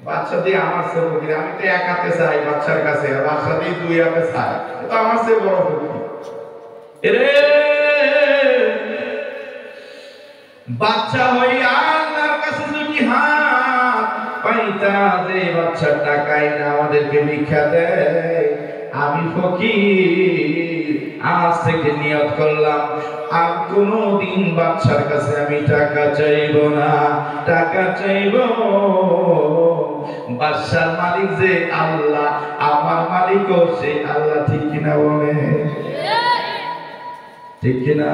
বাচ্চা দিয়ে আমার চেয়ে ফকির। আমি তো এক হাতে চাই বাচ্চার কাছে, আর বাচ্চা দিয়ে দুই হাতে চাই, তো আমার চেয়ে বড় ফকির। এরে বাচ্চা হইয়া আল্লাহর কাছে যদি হাত পাইতা, যে বাচ্চার টাকাই না আমাদেরকে ভিক্ষা দেয়, আমি ফকির আজ থেকে নিয়ত করলাম আর কোনদিন বাচ্চার কাছে আমি টাকা চাইব না, টাকা চাইব। বাদশার মালিক যে আল্লাহ, আমার মালিকও সে আল্লাহ। ঠিক কিনা বলে? ঠিক কিনা?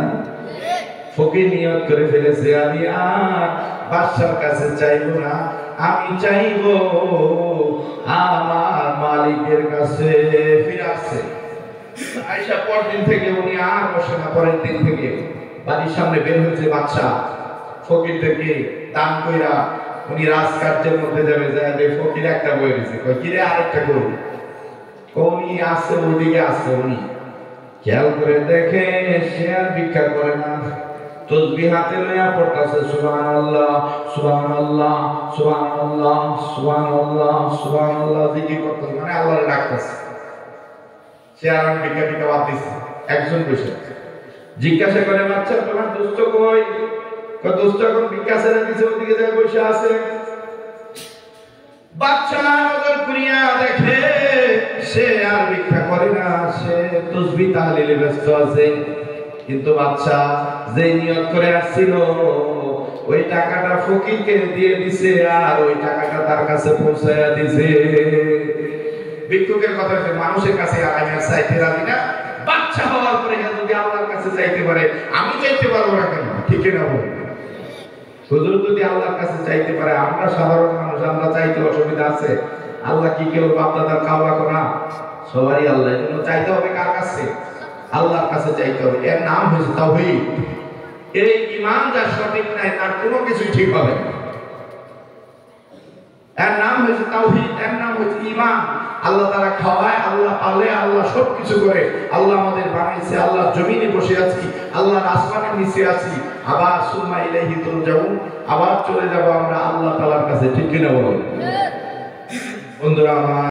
ফকির নিয়ত করে ফেলেছে, আমি আর বাদশার কাছে চাইব না, আমি চাইব আমার মালিকের কাছে। ফিরে আসছে আয়েশা। পরদিন থেকে উনি আর বসে না। পরের দিন থেকে বাড়ির সামনে বের হয়েছে বাদশা, ফকির থেকে দান কইরা উনি রাজকার্যের মধ্যে যাবে। যায় যে ফকির একটা বই দিয়েছে, কই কিরে আরেকটা বই? উনি আসছে, ওইদিকে আসছে। উনি খেয়াল করে দেখে সে আর ভিক্ষা করে না, তসবিহ হাতে লইয়া পড়তাছে সুবহানাল্লাহ সুবহানাল্লাহ সুবহানাল্লাহ সুবহানাল্লাহ সুবহানাল্লাহ, জিকির করতেছে, মানে আল্লাহর ডাকতেছে। সে আর ভিক্ষা টিকা বাদ দিছে। একজন বসে জিজ্ঞাসা করে, বাচ্চা তোমার দুষ্ট কই? কই দুষ্ট এখন ভিক্ষা ছেড়ে দিছে, ওদিকে যায় বসে আছে। বাচ্চা নজর করিয়া দেখে সে আর ভিক্ষা করে না, সে তসবিহ তাহলিলে ব্যস্ত আছে। কিন্তু বাচ্চা যে নিয়ত করে আসছিল ওই টাকাটা ফকিরকে দিয়ে দিছে, আর ওই টাকাটা তার কাছে পৌঁছায়া দিছে। ভিক্ষুকের কথা হচ্ছে মানুষের কাছে আইনা চাইতে রাজি না, বাচ্চা হওয়ার পরে যদি আল্লাহর কাছে চাইতে পারে, আমি চাইতে পারবো না কেন? ঠিক না বল? হুজুর যদি আল্লাহর কাছে চাইতে পারে, আমরা সাধারণ মানুষ, আমরা চাইতে অসুবিধা আছে? আল্লাহ কি কেউ বাপ দাদার খাওয়া করা? সবারই আল্লাহ। এই জন্য চাইতে হবে কার কাছে? আল্লাহর কাছে চাইতে হবে। এর নাম হচ্ছে তাওহীদ। এই ঈমান যার সঠিক নাই, তার কোনো কিছুই ঠিক হবে না। এর নাম হচ্ছে তাওহীদ, এর নাম হচ্ছে ঈমান। আল্লাহ তাআলা খাওয়ায়, আল্লাহ পালে, আল্লাহ সবকিছু করে। আল্লাহ আমাদের বানাইছে, আল্লাহ জমিনে বসে আছি, আল্লাহর আসমানের নিচে আছি, আবার সুম্মা ইলাইহি তুরজাউন, আবার চলে যাব আমরা আল্লাহ তাআলার কাছে। ঠিক কিনা বলেন বন্ধুরা আমার?